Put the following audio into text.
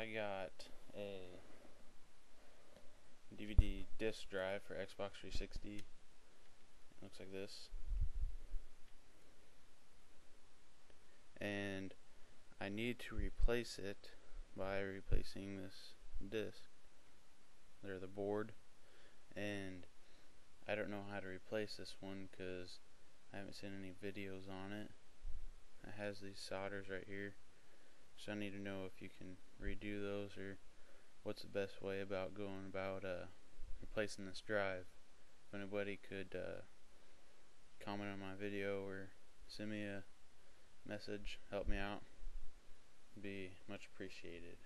I got a DVD disc drive for Xbox 360. It looks like this. And I need to replace it by replacing this disc, or the board. And I don't know how to replace this one because I haven't seen any videos on it. It has these solders right here, so I need to know if you can redo those, or what's the best way about going about replacing this drive. If anybody could comment on my video or send me a message, help me out, it'd be much appreciated.